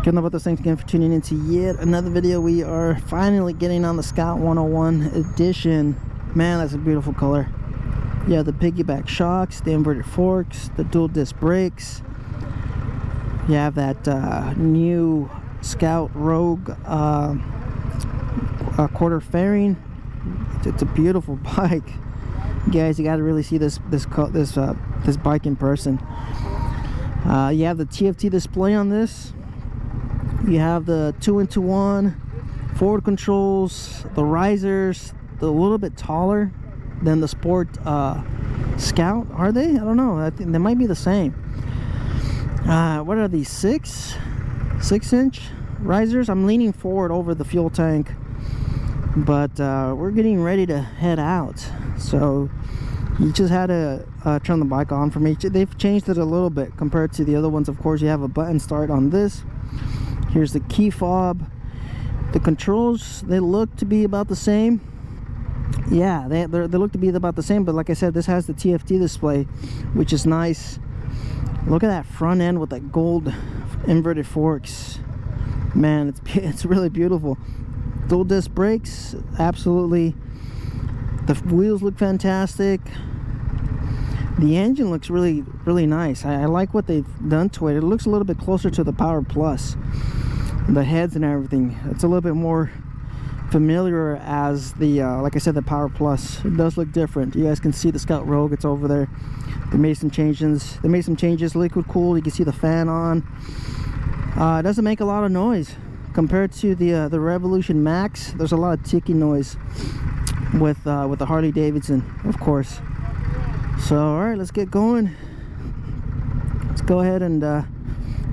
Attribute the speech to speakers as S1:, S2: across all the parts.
S1: Good enough with this. Thanks again for tuning into yet another video. We are finally getting on the Scout 101 edition. Man, that's a beautiful color. You have the piggyback shocks, the inverted forks, the dual disc brakes. You have that new Scout Rogue quarter fairing. It's a beautiful bike, guys. You got to really see this bike in person. You have the TFT display on this. You have the 2-in-1 forward controls, the risers, a little bit taller than the Sport Scout. Are they? I don't know. I think they might be the same. What are these? 6-inch risers? I'm leaning forward over the fuel tank, but we're getting ready to head out. So you just had to turn the bike on for me. They've changed it a little bit compared to the other ones. Of course, you have a button start on this. Here's the key fob. The controls, they look to be about the same. Yeah, they look to be about the same, but like I said, this has the TFT display, which is nice. Look at that front end with that gold inverted forks. Man, it's really beautiful. Dual disc brakes, absolutely. The wheels look fantastic. The engine looks really nice. I like what they've done to it. It looks a little bit closer to the Power Plus. The heads and everything, it's a little bit more familiar as the like I said, the Power Plus. It does look different. You guys can see the Scout Rogue, it's over there. They made some changes. Liquid cooled. You can see the fan on. It doesn't make a lot of noise compared to the Revolution Max. There's a lot of ticking noise with the Harley-Davidson, of course. So all right, let's get going. Let's go ahead and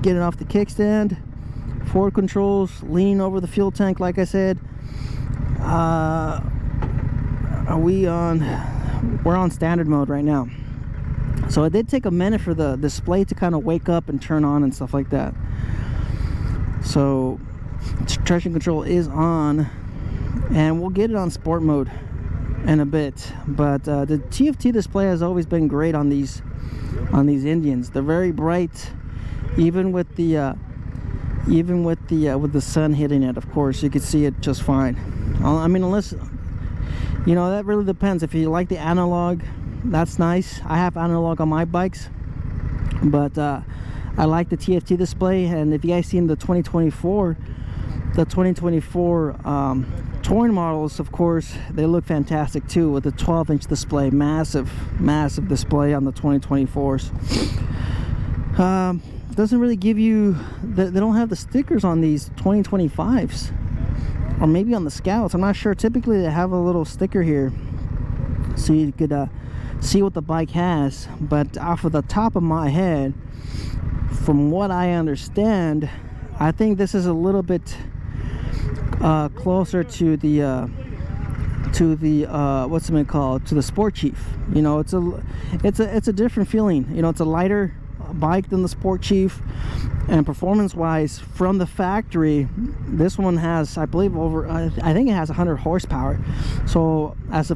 S1: get it off the kickstand. Forward controls, leaning over the fuel tank, like I said. We're on standard mode right now. So it did take a minute for the display to kind of wake up and turn on and stuff like that. So traction control is on, and we'll get it on sport mode in a bit. But the TFT display has always been great on these Indians. They're very bright, even with the sun hitting it. Of course, you can see it just fine. I mean, unless, you know, that really depends. If you like the analog, that's nice. I have analog on my bikes, but I like the TFT display. And if you guys seen the 2024 touring models, of course, they look fantastic too, with the 12-inch display. Massive display on the 2024s. Doesn't really give you they don't have the stickers on these 2025s, or maybe on the Scouts. I'm not sure. Typically they have a little sticker here so you could see what the bike has, but off of the top of my head, from what I understand, I think this is a little bit closer to the what's it called, to the Sport Chief. You know, it's a different feeling. You know, it's a lighter bike than the Sport Chief, and performance wise, from the factory, this one has, I believe, over I think it has 100 horsepower. So as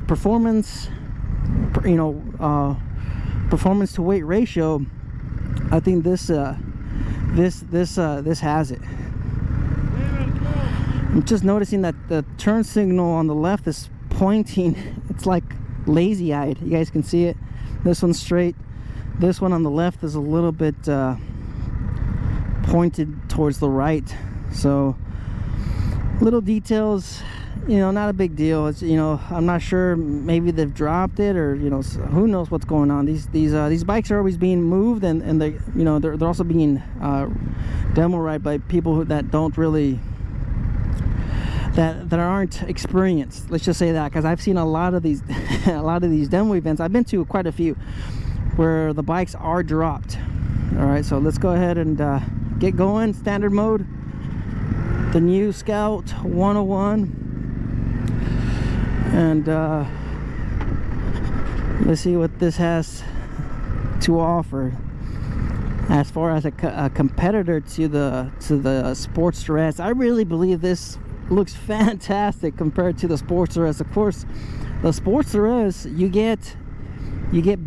S1: performance, you know, performance to weight ratio, I think this has it. I'm just noticing that the turn signal on the left is pointing. It's like lazy-eyed. You guys can see it. This one's straight. This one on the left is a little bit pointed towards the right. So little details, you know, not a big deal. It's, you know, I'm not sure, maybe they've dropped it, or, you know, who knows what's going on. These bikes are always being moved, and they, you know, they're also being demo ride by people that don't really that aren't experienced. Let's just say that, because I've seen a lot of these demo events. I've been to quite a few where the bikes are dropped. All right, so let's go ahead and get going. Standard mode, the new Scout 101, and let's see what this has to offer as far as a competitor to the Sportster S. I really believe this looks fantastic compared to the Sportster S. Of course, the Sportster S, you get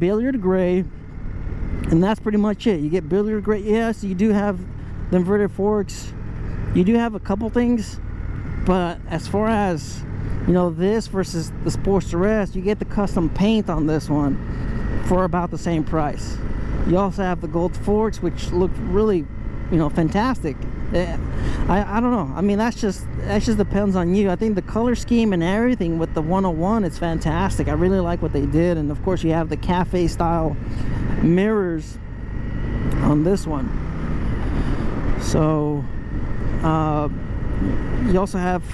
S1: billiard gray, and that's pretty much it. You get billiard gray. Yes, you do have the inverted forks, you do have a couple things, but as far as, you know, this versus the Sportster S, you get the custom paint on this one for about the same price. You also have the gold forks, which look really, you know, fantastic. I don't know. I mean, that just depends on you. I think the color scheme and everything with the 101, it's fantastic. I really like what they did. And of course, you have the cafe style mirrors on this one. So you also have,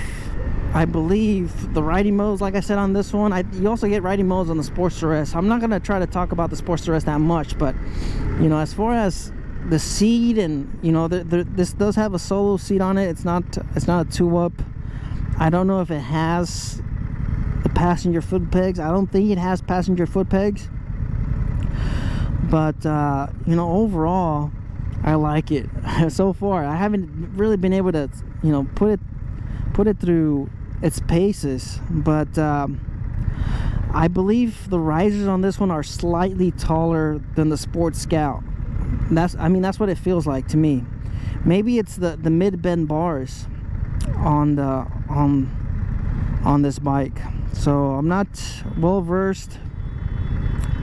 S1: I believe, the riding modes, like I said, on this one. You also get riding modes on the Sportster S. I'm not going to try to talk about the Sportster S that much, but, you know, as far as the seat, and, you know, this does have a solo seat on it. It's not a two-up. I don't know if it has the passenger foot pegs. I don't think it has passenger foot pegs. But, you know, overall, I like it. So far, I haven't really been able to, you know, put it through its paces, but I believe the risers on this one are slightly taller than the Sport Scout. I mean, that's what it feels like to me. Maybe it's the mid-bend bars on this bike. So I'm not well versed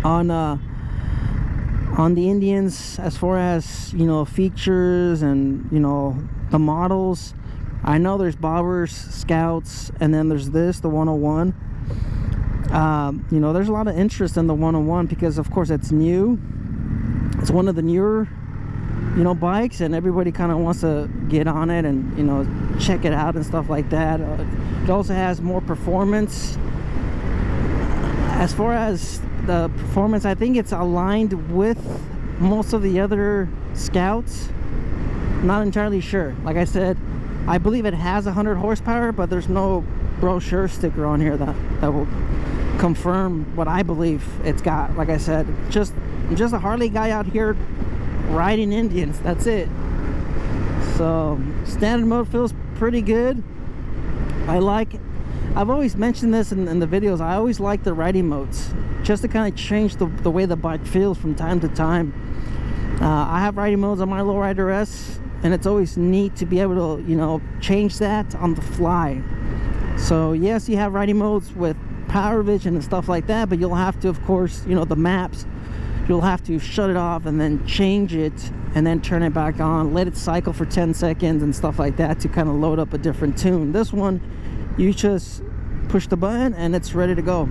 S1: on the Indians as far as, you know, features and, you know, the models. I know there's bobbers, scouts, and then there's this, the 101. You know, there's a lot of interest in the 101 because, of course, it's new. It's one of the newer, you know, bikes, and everybody kind of wants to get on it and, you know, check it out and stuff like that. It also has more performance. As far as the performance, I think it's aligned with most of the other Scouts. Not entirely sure. Like I said, I believe it has 100 horsepower, but there's no brochure sticker on here that will confirm what I believe it's got. Like I said, I'm just a Harley guy out here riding Indians. That's it. So standard mode feels pretty good. I've always mentioned this in the videos. I always like the riding modes, just to kind of change the way the bike feels from time to time. I have riding modes on my Lowrider S, and it's always neat to be able to, you know, change that on the fly. So yes, you have riding modes with power vision and stuff like that, but you'll have to, of course, you know, the maps, you'll have to shut it off and then change it and then turn it back on, let it cycle for 10 seconds and stuff like that to kind of load up a different tune. This one, you just push the button and it's ready to go.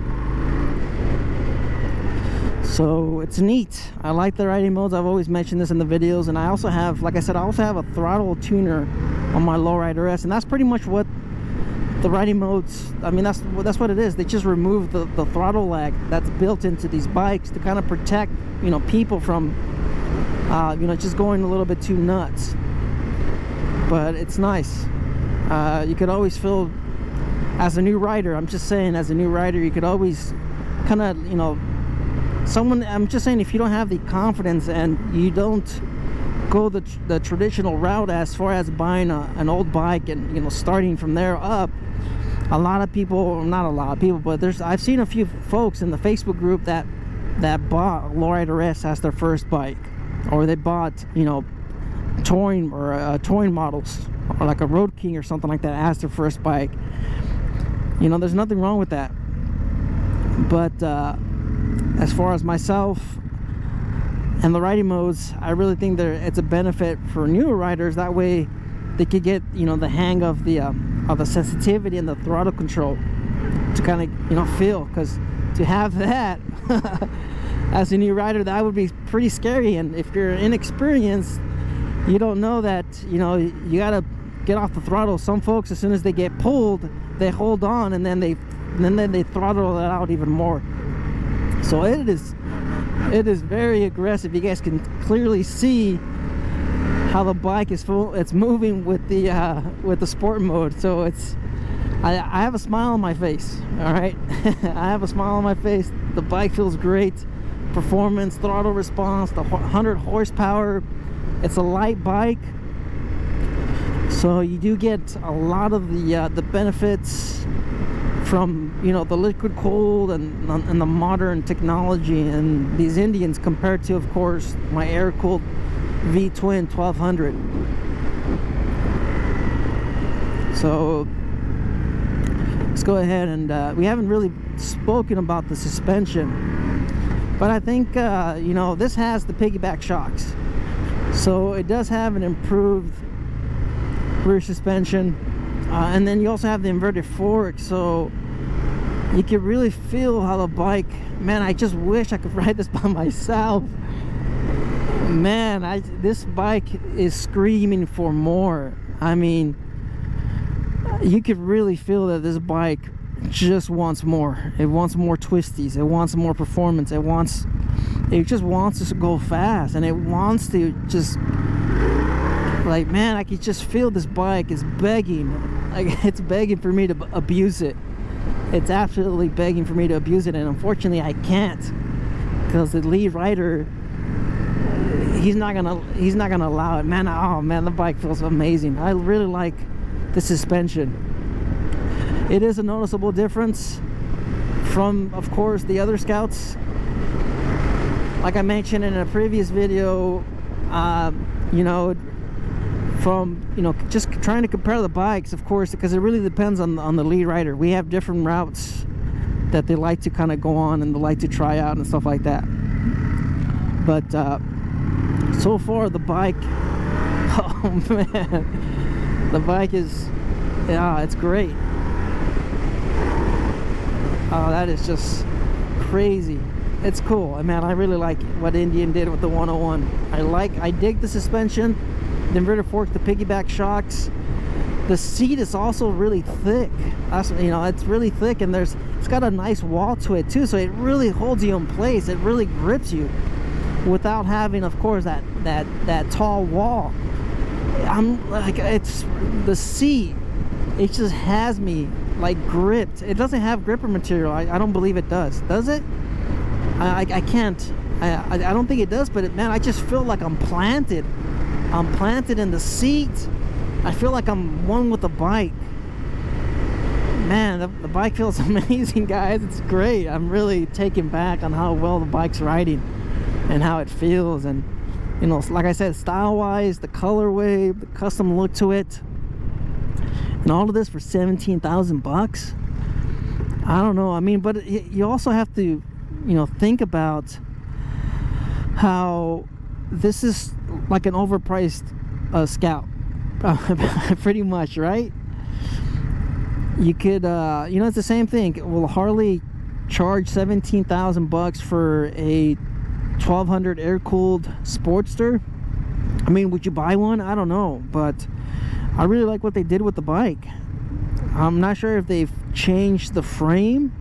S1: So it's neat. I like the riding modes. I've always mentioned this in the videos, and I also have, like I said, I also have a throttle tuner on my Lowrider S, and that's pretty much what the riding modes, I mean, that's what it is. They just remove the throttle lag that's built into these bikes to kind of protect, you know, people from you know, just going a little bit too nuts. But it's nice. You could always feel, as a new rider, I'm just saying, as a new rider, you could always kind of, you know, I'm just saying, if you don't have the confidence and you don't go the traditional route as far as buying an old bike and, you know, starting from there up, a lot of people, not a lot of people, but I've seen a few folks in the Facebook group that bought a Lowrider S as their first bike, or they bought, you know, touring models, or like a Road King or something like that as their first bike. You know, there's nothing wrong with that. But as far as myself and the riding modes, I really think it's a benefit for newer riders. That way they could get, you know, the hang of the sensitivity and the throttle control to kind of, you know, feel, because to have that as a new rider, that would be pretty scary. And if you're inexperienced, you don't know that, you know, you gotta get off the throttle. Some folks, as soon as they get pulled, they hold on, and then they throttle it out even more. So it is very aggressive. You guys can clearly see how the bike is it's moving with the sport mode. So I have a smile on my face. All right. I have a smile on my face. The bike feels great. Performance, throttle response, the 100 horsepower. It's a light bike, so you do get a lot of the benefits from, you know, the liquid cooled and the modern technology and these Indians, compared to, of course, my air cooled V-twin 1200. So let's go ahead and we haven't really spoken about the suspension, but I think you know, this has the piggyback shocks, so it does have an improved rear suspension, and then you also have the inverted fork, so you can really feel how the bike, man, I just wish I could ride this by myself. Man, this bike is screaming for more. I mean, you could really feel that this bike just wants more. It wants more twisties, it wants more performance, it just wants to go fast, and it wants to just, like, man, I could just feel this bike is begging, like, it's begging for me to abuse it. It's absolutely begging for me to abuse it, and unfortunately I can't, because the lead rider, he's not gonna allow it. Man, oh man, the bike feels amazing. I really like the suspension. It is a noticeable difference from, of course, the other Scouts. Like I mentioned in a previous video, you know, from, you know, just trying to compare the bikes, of course, because it really depends on the lead rider. We have different routes that they like to kind of go on and they like to try out and stuff like that. But so far the bike, oh man, the bike is, yeah, it's great. Oh, that is just crazy. It's cool. Man, I really like what Indian did with the 101. I dig the suspension, the inverted fork, the piggyback shocks. The seat is also really thick. You know, it's really thick, and it's got a nice wall to it too, so it really holds you in place. It really grips you without having, of course, that tall wall. I'm like, it's the seat, it just has me like gripped. It doesn't have gripper material. I don't believe it does it? I can't, I don't think it does, but man, I just feel like I'm planted in the seat. I feel like I'm one with the bike. Man, the bike feels amazing, guys. It's great. I'm really taken back on how well the bike's riding and how it feels. And, you know, like I said, style wise, the colorway, the custom look to it, and all of this for 17,000 bucks. I don't know. I mean, but you also have to, you know, think about how this is like an overpriced Scout. Pretty much, right? You could, you know, it's the same thing. Will Harley charge 17,000 bucks for a 1200 air-cooled Sportster? I mean, would you buy one? I don't know, but I really like what they did with the bike. I'm not sure if they've changed the frame,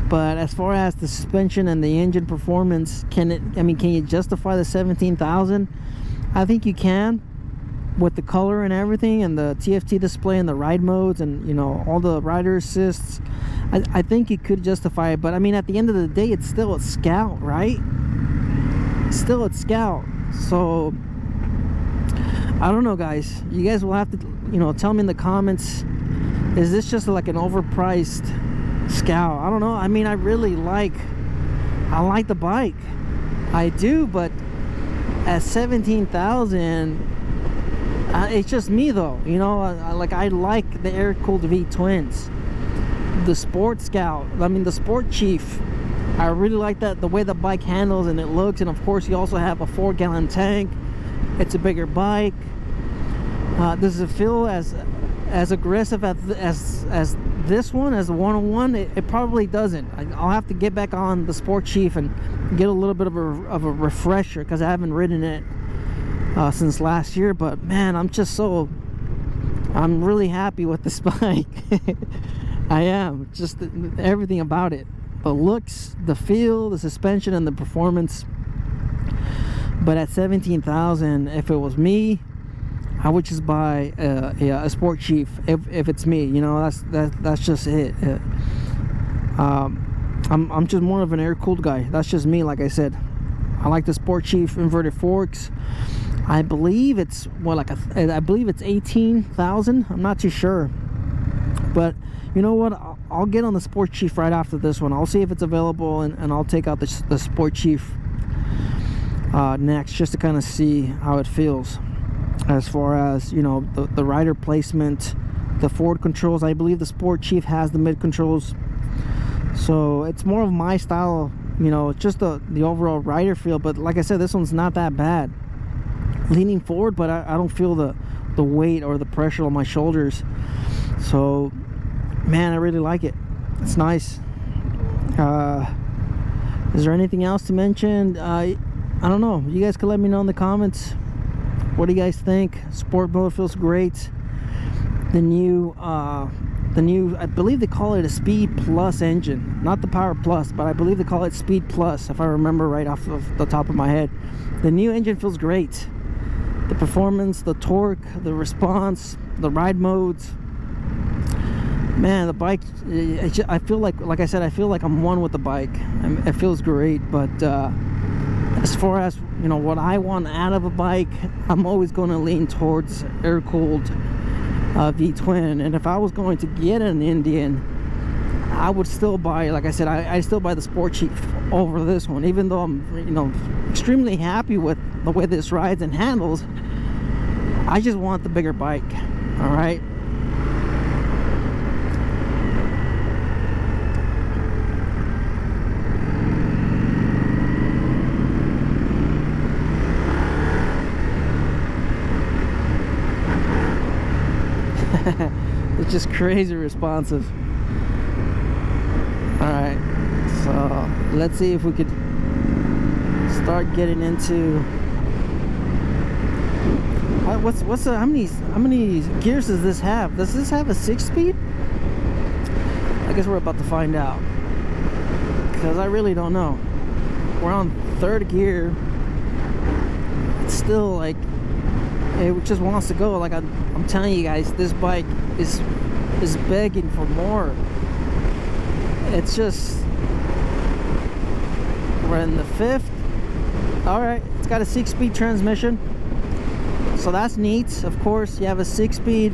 S1: but as far as the suspension and the engine performance, can you justify the 17,000? I think you can, with the color and everything, and the TFT display and the ride modes, and, you know, all the rider assists. I think you could justify it, but I mean, at the end of the day, it's still a Scout, right? It's still a Scout. So I don't know, guys. You guys will have to, you know, tell me in the comments, is this just like an overpriced Scout? I don't know. I mean, I like the bike, I do, but at 17,000, it's just me though, you know. I like the air-cooled V twins, the Sport Scout, I mean the Sport Chief. I really like that, the way the bike handles and it looks, and of course you also have a 4-gallon tank. It's a bigger bike. Does it feel as aggressive as this one, as the 101? It probably doesn't. I'll have to get back on the Sport Chief and get a little bit of a refresher, because I haven't ridden it since last year. But man, I'm really happy with this bike. I am, just everything about it, the looks, the feel, the suspension, and the performance. But at 17,000, if it was me, I would just buy a Sport Chief. If it's me, you know, that's just it. I'm just more of an air-cooled guy. That's just me. Like I said, I like the Sport Chief inverted forks. I believe it's I believe it's 18,000. I'm not too sure, but you know what? I'll get on the Sport Chief right after this one. I'll see if it's available, and I'll take out the Sport Chief next, just to kind of see how it feels. as far as, you know, the rider placement, the forward controls. I believe the Sport Chief has the mid controls, so it's more of my style, you know, just the overall rider feel. But like I said, this one's not that bad leaning forward, but I don't feel the weight or the pressure on my shoulders. So man, I really like it. It's nice. Is there anything else to mention? I don't know. You guys can let me know in the comments. What do you guys think? Sport mode feels great. The new, I believe they call it a Speed Plus engine, not the Power Plus, but I believe they call it Speed Plus, if I remember right off of the top of my head. The new engine feels great. The performance, the torque, the response, the ride modes. Man, the bike, I feel like I said, I feel like I'm one with the bike. It feels great. But as far as, you know, what I want out of a bike, I'm always going to lean towards air-cooled V-twin. And if I was going to get an Indian, I would still buy, like I said, I still buy the Sport Chief over this one, even though I'm, you know, extremely happy with the way this rides and handles. I just want the bigger bike. All right. It's just crazy responsive. Alright, so let's see if we could start getting into how many gears does this have? Does this have a 6-speed? I guess we're about to find out, because I really don't know. We're on 3rd gear. It's still like it just wants to go. Like I'm telling you guys, this bike is begging for more. It's just, we're in the 5th. All right, it's got a 6-speed transmission, so that's neat. Of course, you have a 6-speed,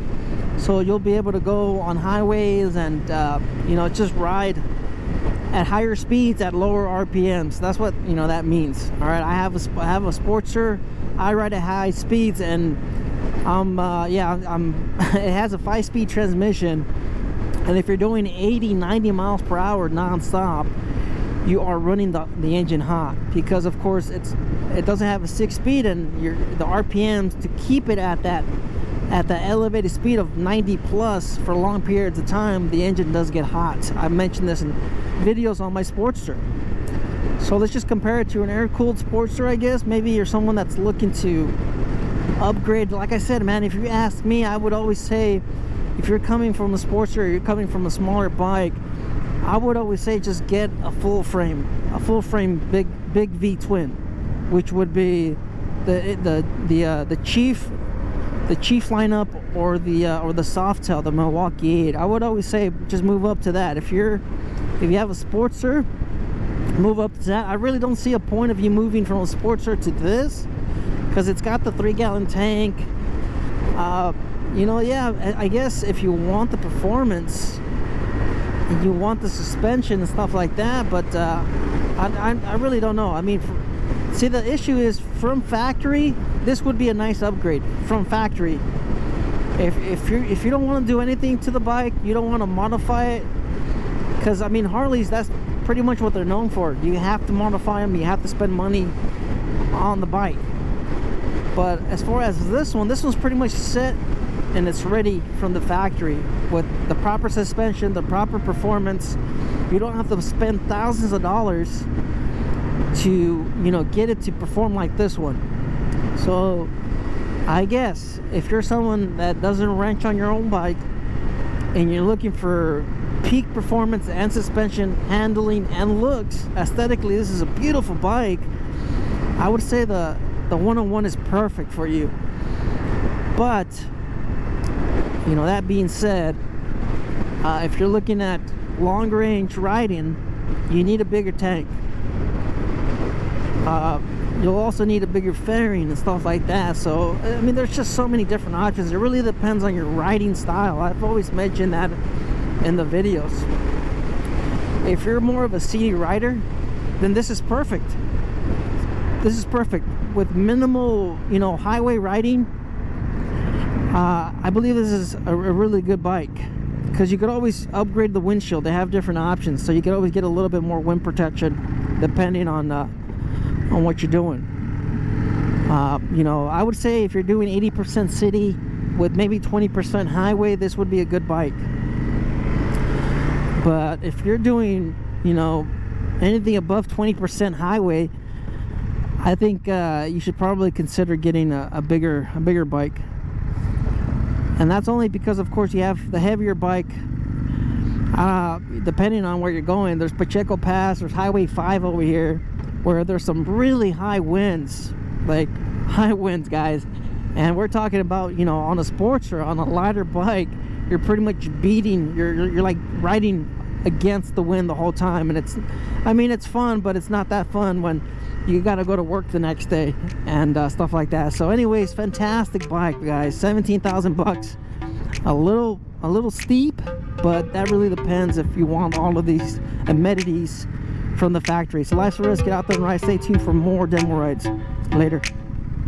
S1: so you'll be able to go on highways and you know, just ride at higher speeds at lower RPMs. That's what, you know, that means. All right, I have a Sportster. I ride at high speeds, and it has a 5-speed transmission, and if you're doing 80-90 miles per hour non-stop, you are running the engine hot, because of course it doesn't have a 6-speed, and the RPMs to keep it at the elevated speed of 90 plus for long periods of time, the engine does get hot. I mentioned this in videos on my Sportster. So let's just compare it to an air-cooled Sportster, I guess. Maybe you're someone that's looking to upgrade. Like I said, man, if you ask me, I would always say, if you're coming from a Sportster, or you're coming from a smaller bike, I would always say just get a full frame big V-twin, which would be the Chief lineup, or the Softail, the Milwaukee 8. I would always say just move up to that. If you have a Sportster, move up to that. I really don't see a point of you moving from a Sportster to this, because it's got the 3-gallon tank. You know, yeah, I guess if you want the performance and you want the suspension and stuff like that, but I really don't know. I mean, see, the issue is, from factory, this would be a nice upgrade from factory. If you don't want to do anything to the bike, you don't want to modify it, because I mean, Harleys, that's pretty much what they're known for. You have to modify them, you have to spend money on the bike. But as far as this one's pretty much set, and it's ready from the factory with the proper suspension, the proper performance. You don't have to spend thousands of dollars to, you know, get it to perform like this one. So I guess if you're someone that doesn't wrench on your own bike, and you're looking for peak performance and suspension, handling, and looks, aesthetically, this is a beautiful bike. I would say the 101 is perfect for you. But, you know, that being said, if you're looking at long range riding, you need a bigger tank. You'll also need a bigger fairing and stuff like that. So I mean, there's just so many different options. It really depends on your riding style. I've always mentioned that in the videos. If you're more of a city rider, then this is perfect. This is perfect with minimal, you know, highway riding. I believe this is a really good bike, because you could always upgrade the windshield. They have different options, so you could always get a little bit more wind protection depending on what you're doing. You know, I would say if you're doing 80% city with maybe 20% highway, this would be a good bike. But if you're doing, you know, anything above 20% highway, I think you should probably consider getting a bigger bike. And that's only because, of course, you have the heavier bike. Depending on where you're going, there's Pacheco Pass, there's Highway 5 over here, where there's some really high winds, like high winds, guys. And we're talking about, you know, on a Sportster, on a lighter bike, you're pretty much beating, you're like riding against the wind the whole time. And it's, I mean, it's fun, but it's not that fun when you gotta go to work the next day and stuff like that. So anyways, fantastic bike, guys. 17,000 bucks. A little steep, but that really depends if you want all of these amenities from the factory. So life's a risk. Get out there and ride. Stay tuned for more demo rides later.